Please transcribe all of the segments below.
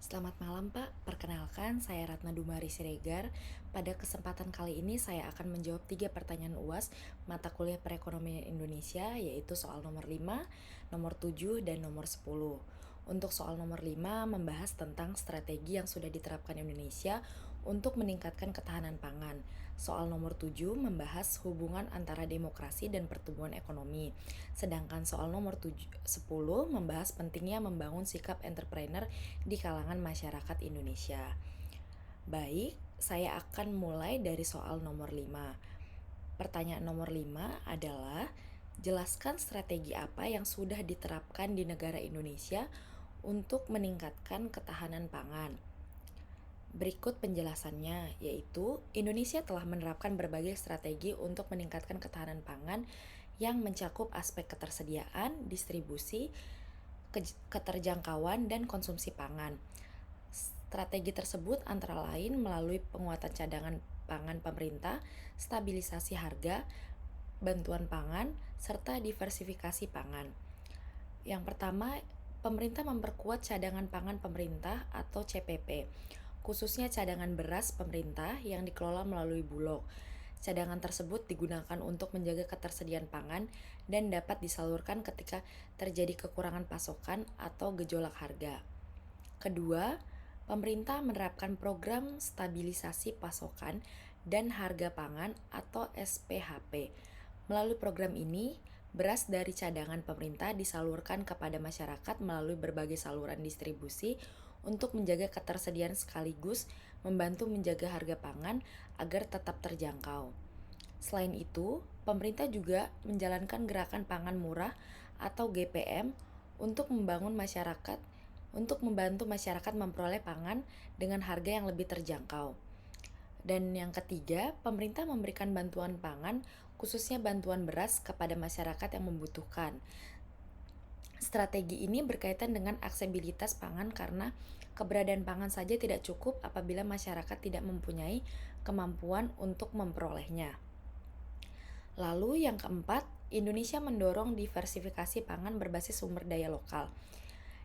Selamat malam Pak, perkenalkan saya Ratna Dumari Siregar. Pada kesempatan kali ini saya akan menjawab 3 pertanyaan UAS mata kuliah perekonomian Indonesia, yaitu soal nomor 5, nomor 7, dan nomor 10. Untuk soal nomor 5 membahas tentang strategi yang sudah diterapkan Indonesia untuk meningkatkan ketahanan pangan. Soal nomor 7 membahas hubungan antara demokrasi dan pertumbuhan ekonomi. Sedangkan soal nomor 10 membahas pentingnya membangun sikap entrepreneur di kalangan masyarakat Indonesia. Baik, saya akan mulai dari soal nomor 5. Pertanyaan nomor 5 adalah, jelaskan strategi apa yang sudah diterapkan di negara Indonesia untuk meningkatkan ketahanan pangan. Berikut penjelasannya, yaitu Indonesia telah menerapkan berbagai strategi untuk meningkatkan ketahanan pangan yang mencakup aspek ketersediaan, distribusi, keterjangkauan, dan konsumsi pangan. Strategi tersebut antara lain melalui penguatan cadangan pangan pemerintah, stabilisasi harga, bantuan pangan, serta diversifikasi pangan. Yang pertama, pemerintah memperkuat cadangan pangan pemerintah atau CPP, khususnya cadangan beras pemerintah yang dikelola melalui Bulog. Cadangan tersebut digunakan untuk menjaga ketersediaan pangan dan dapat disalurkan ketika terjadi kekurangan pasokan atau gejolak harga. Kedua, pemerintah menerapkan program stabilisasi pasokan dan harga pangan atau SPHP. Melalui program ini, beras dari cadangan pemerintah disalurkan kepada masyarakat melalui berbagai saluran distribusi untuk menjaga ketersediaan sekaligus membantu menjaga harga pangan agar tetap terjangkau. Selain itu, pemerintah juga menjalankan gerakan pangan murah atau GPM untuk membantu masyarakat memperoleh pangan dengan harga yang lebih terjangkau. Dan yang ketiga, pemerintah memberikan bantuan pangan, khususnya bantuan beras kepada masyarakat yang membutuhkan. Strategi ini berkaitan dengan aksesibilitas pangan karena keberadaan pangan saja tidak cukup apabila masyarakat tidak mempunyai kemampuan untuk memperolehnya. Lalu yang keempat, Indonesia mendorong diversifikasi pangan berbasis sumber daya lokal.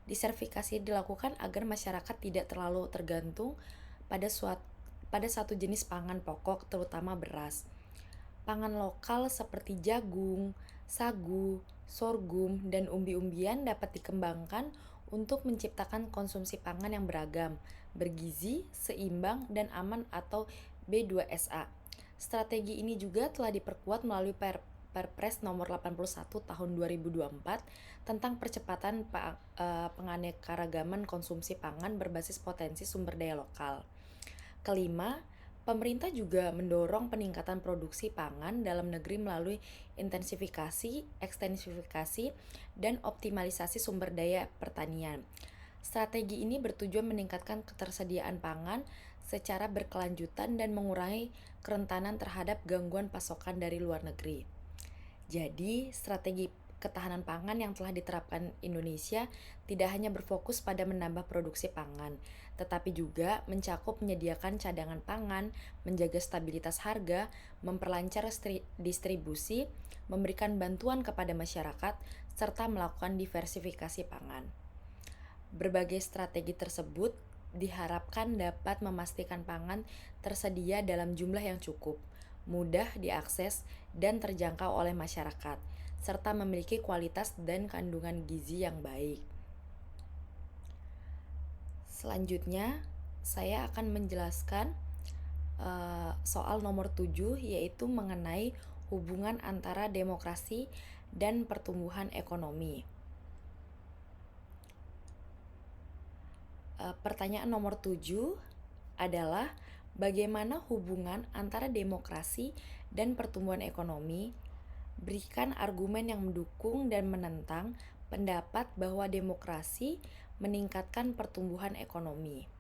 Diversifikasi dilakukan agar masyarakat tidak terlalu tergantung pada satu jenis pangan pokok, terutama beras. Pangan lokal seperti jagung, sagu, sorghum, dan umbi-umbian dapat dikembangkan untuk menciptakan konsumsi pangan yang beragam, bergizi, seimbang, dan aman atau B2SA. Strategi ini juga telah diperkuat melalui Perpres nomor 81 tahun 2024 tentang percepatan penganekaragaman konsumsi pangan berbasis potensi sumber daya lokal. Kelima, pemerintah juga mendorong peningkatan produksi pangan dalam negeri melalui intensifikasi, ekstensifikasi, dan optimalisasi sumber daya pertanian. Strategi ini bertujuan meningkatkan ketersediaan pangan secara berkelanjutan dan mengurangi kerentanan terhadap gangguan pasokan dari luar negeri. Jadi, strategi ketahanan pangan yang telah diterapkan Indonesia tidak hanya berfokus pada menambah produksi pangan, tetapi juga mencakup menyediakan cadangan pangan, menjaga stabilitas harga, memperlancar distribusi, memberikan bantuan kepada masyarakat, serta melakukan diversifikasi pangan. Berbagai strategi tersebut diharapkan dapat memastikan pangan tersedia dalam jumlah yang cukup, mudah diakses dan terjangkau oleh masyarakat, serta memiliki kualitas dan kandungan gizi yang baik. Selanjutnya, saya akan menjelaskan soal nomor 7, yaitu mengenai hubungan antara demokrasi dan pertumbuhan ekonomi. Pertanyaan nomor 7 adalah, bagaimana hubungan antara demokrasi dan pertumbuhan ekonomi? Berikan argumen yang mendukung dan menentang pendapat bahwa demokrasi meningkatkan pertumbuhan ekonomi.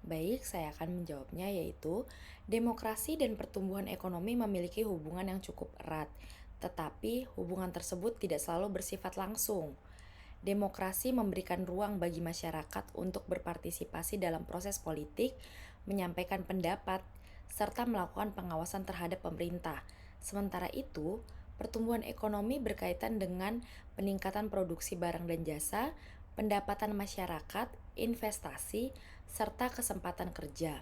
Baik, saya akan menjawabnya, yaitu demokrasi dan pertumbuhan ekonomi memiliki hubungan yang cukup erat, tetapi hubungan tersebut tidak selalu bersifat langsung. Demokrasi memberikan ruang bagi masyarakat untuk berpartisipasi dalam proses politik, menyampaikan pendapat, serta melakukan pengawasan terhadap pemerintah. Sementara itu, pertumbuhan ekonomi berkaitan dengan peningkatan produksi barang dan jasa, pendapatan masyarakat, investasi, serta kesempatan kerja.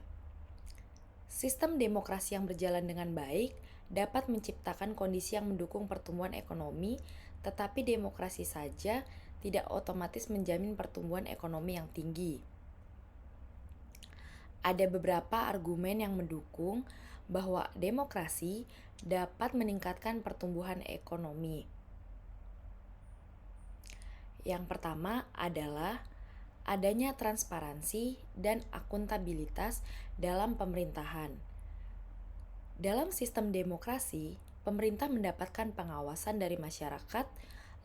Sistem demokrasi yang berjalan dengan baik dapat menciptakan kondisi yang mendukung pertumbuhan ekonomi, tetapi demokrasi saja tidak otomatis menjamin pertumbuhan ekonomi yang tinggi. Ada beberapa argumen yang mendukung bahwa demokrasi dapat meningkatkan pertumbuhan ekonomi. Yang pertama adalah adanya transparansi dan akuntabilitas dalam pemerintahan. Dalam sistem demokrasi, pemerintah mendapatkan pengawasan dari masyarakat,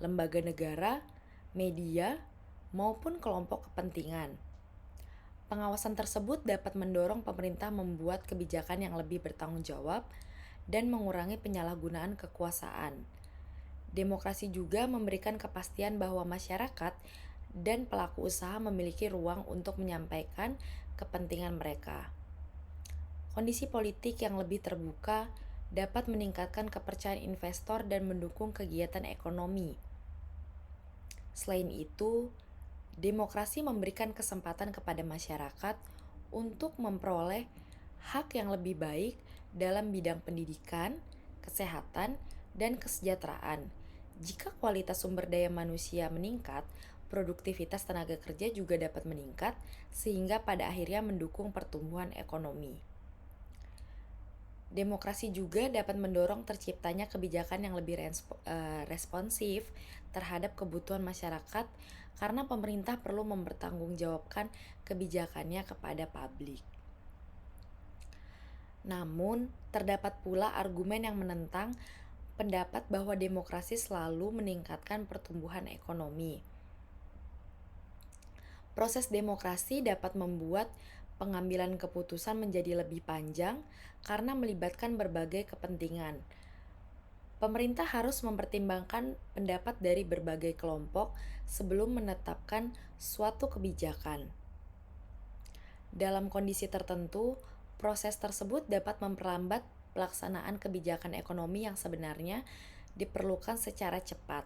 lembaga negara, media, maupun kelompok kepentingan. Pengawasan tersebut dapat mendorong pemerintah membuat kebijakan yang lebih bertanggung jawab dan mengurangi penyalahgunaan kekuasaan. Demokrasi juga memberikan kepastian bahwa masyarakat dan pelaku usaha memiliki ruang untuk menyampaikan kepentingan mereka. Kondisi politik yang lebih terbuka dapat meningkatkan kepercayaan investor dan mendukung kegiatan ekonomi. Selain itu, demokrasi memberikan kesempatan kepada masyarakat untuk memperoleh hak yang lebih baik dalam bidang pendidikan, kesehatan, dan kesejahteraan. Jika kualitas sumber daya manusia meningkat, produktivitas tenaga kerja juga dapat meningkat, sehingga pada akhirnya mendukung pertumbuhan ekonomi. Demokrasi juga dapat mendorong terciptanya kebijakan yang lebih responsif terhadap kebutuhan masyarakat karena pemerintah perlu mempertanggungjawabkan kebijakannya kepada publik. Namun, terdapat pula argumen yang menentang pendapat bahwa demokrasi selalu meningkatkan pertumbuhan ekonomi. Proses demokrasi dapat membuat pengambilan keputusan menjadi lebih panjang karena melibatkan berbagai kepentingan. Pemerintah harus mempertimbangkan pendapat dari berbagai kelompok sebelum menetapkan suatu kebijakan. Dalam kondisi tertentu, proses tersebut dapat memperlambat pelaksanaan kebijakan ekonomi yang sebenarnya diperlukan secara cepat.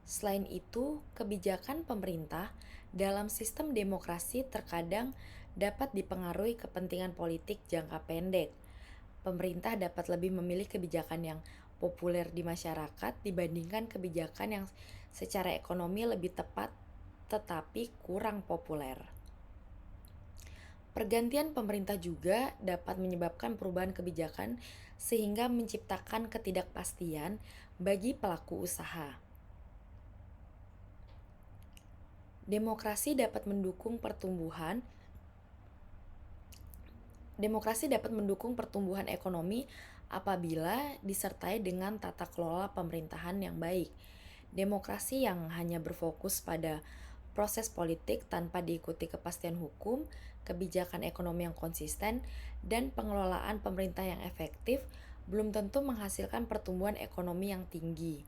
Selain itu, kebijakan pemerintah dalam sistem demokrasi terkadang dapat dipengaruhi kepentingan politik jangka pendek. Pemerintah dapat lebih memilih kebijakan yang populer di masyarakat dibandingkan kebijakan yang secara ekonomi lebih tepat tetapi kurang populer. Pergantian pemerintah juga dapat menyebabkan perubahan kebijakan sehingga menciptakan ketidakpastian bagi pelaku usaha. Demokrasi dapat mendukung pertumbuhan ekonomi apabila disertai dengan tata kelola pemerintahan yang baik. Demokrasi yang hanya berfokus pada proses politik tanpa diikuti kepastian hukum, kebijakan ekonomi yang konsisten, dan pengelolaan pemerintah yang efektif belum tentu menghasilkan pertumbuhan ekonomi yang tinggi.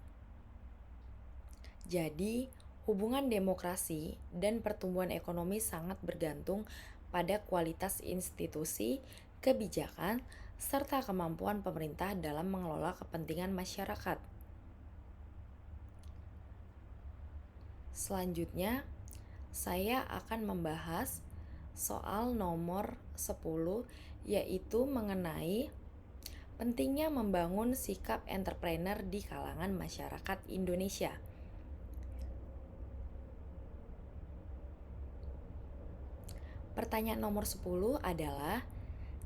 Jadi, hubungan demokrasi dan pertumbuhan ekonomi sangat bergantung pada kualitas institusi, kebijakan, serta kemampuan pemerintah dalam mengelola kepentingan masyarakat. Selanjutnya, saya akan membahas soal nomor 10, yaitu mengenai pentingnya membangun sikap entrepreneur di kalangan masyarakat Indonesia. Pertanyaan nomor 10 adalah,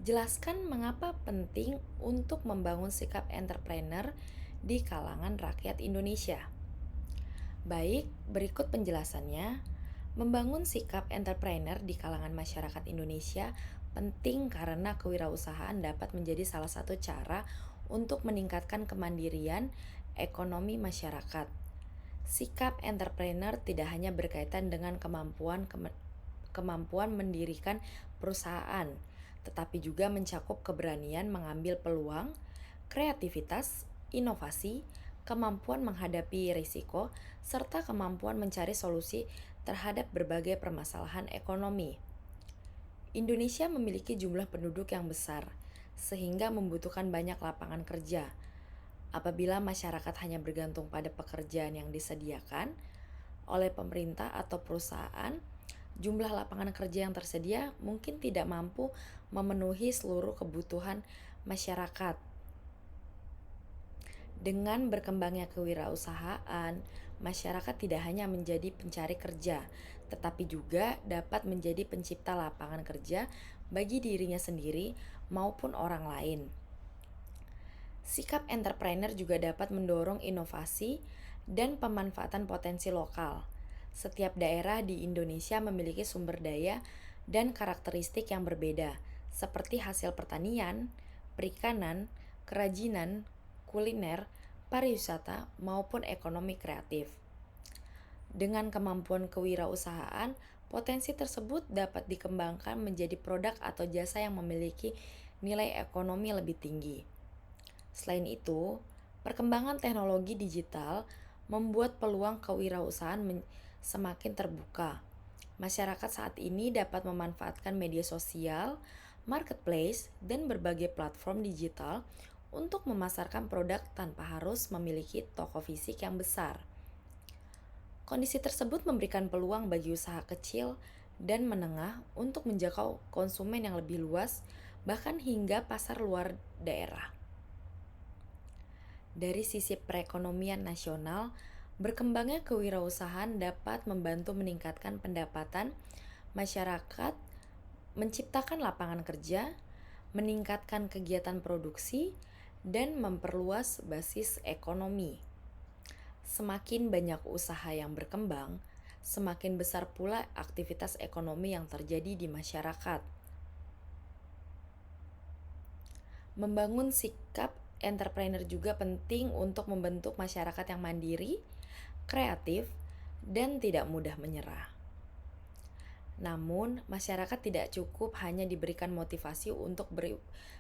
jelaskan mengapa penting untuk membangun sikap entrepreneur di kalangan rakyat Indonesia. Baik, berikut penjelasannya. Membangun sikap entrepreneur di kalangan masyarakat Indonesia penting karena kewirausahaan dapat menjadi salah satu cara untuk meningkatkan kemandirian ekonomi masyarakat. Sikap entrepreneur tidak hanya berkaitan dengan kemampuan mendirikan perusahaan, tetapi juga mencakup keberanian mengambil peluang, kreativitas, inovasi, kemampuan menghadapi risiko, serta kemampuan mencari solusi terhadap berbagai permasalahan ekonomi. Indonesia memiliki jumlah penduduk yang besar, sehingga membutuhkan banyak lapangan kerja. Apabila masyarakat hanya bergantung pada pekerjaan yang disediakan oleh pemerintah atau perusahaan, jumlah lapangan kerja yang tersedia mungkin tidak mampu memenuhi seluruh kebutuhan masyarakat. Dengan berkembangnya kewirausahaan, masyarakat tidak hanya menjadi pencari kerja, tetapi juga dapat menjadi pencipta lapangan kerja bagi dirinya sendiri maupun orang lain. Sikap entrepreneur juga dapat mendorong inovasi dan pemanfaatan potensi lokal. Setiap daerah di Indonesia memiliki sumber daya dan karakteristik yang berbeda, seperti hasil pertanian, perikanan, kerajinan, kuliner, pariwisata, maupun ekonomi kreatif. Dengan kemampuan kewirausahaan, potensi tersebut dapat dikembangkan menjadi produk atau jasa yang memiliki nilai ekonomi lebih tinggi. Selain itu, perkembangan teknologi digital membuat peluang kewirausahaan semakin terbuka. Masyarakat saat ini dapat memanfaatkan media sosial, marketplace, dan berbagai platform digital untuk memasarkan produk tanpa harus memiliki toko fisik yang besar. Kondisi tersebut memberikan peluang bagi usaha kecil dan menengah untuk menjangkau konsumen yang lebih luas, bahkan hingga pasar luar daerah. Dari sisi perekonomian nasional, berkembangnya kewirausahaan dapat membantu meningkatkan pendapatan masyarakat, menciptakan lapangan kerja, meningkatkan kegiatan produksi, dan memperluas basis ekonomi. Semakin banyak usaha yang berkembang, semakin besar pula aktivitas ekonomi yang terjadi di masyarakat. Membangun sikap entrepreneur juga penting untuk membentuk masyarakat yang mandiri, kreatif, dan tidak mudah menyerah. Namun, masyarakat tidak cukup hanya diberikan motivasi untuk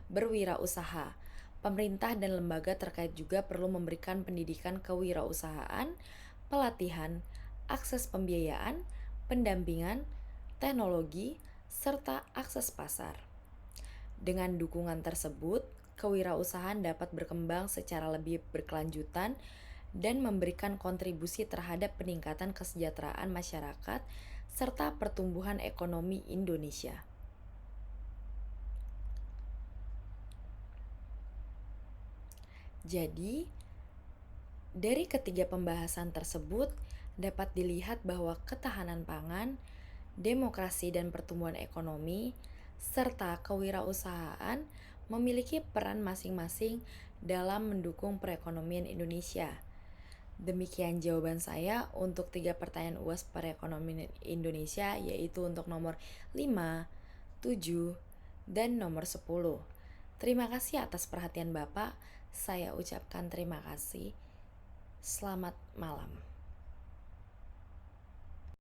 berwirausaha. Pemerintah dan lembaga terkait juga perlu memberikan pendidikan kewirausahaan, pelatihan, akses pembiayaan, pendampingan, teknologi, serta akses pasar. Dengan dukungan tersebut, kewirausahaan dapat berkembang secara lebih berkelanjutan dan memberikan kontribusi terhadap peningkatan kesejahteraan masyarakat serta pertumbuhan ekonomi Indonesia. Jadi, dari ketiga pembahasan tersebut dapat dilihat bahwa ketahanan pangan, demokrasi dan pertumbuhan ekonomi, serta kewirausahaan memiliki peran masing-masing dalam mendukung perekonomian Indonesia. Demikian jawaban saya untuk 3 pertanyaan UAS perekonomian Indonesia, yaitu untuk nomor 5, 7, dan nomor 10. Terima kasih atas perhatian Bapak. Saya ucapkan terima kasih. Selamat malam.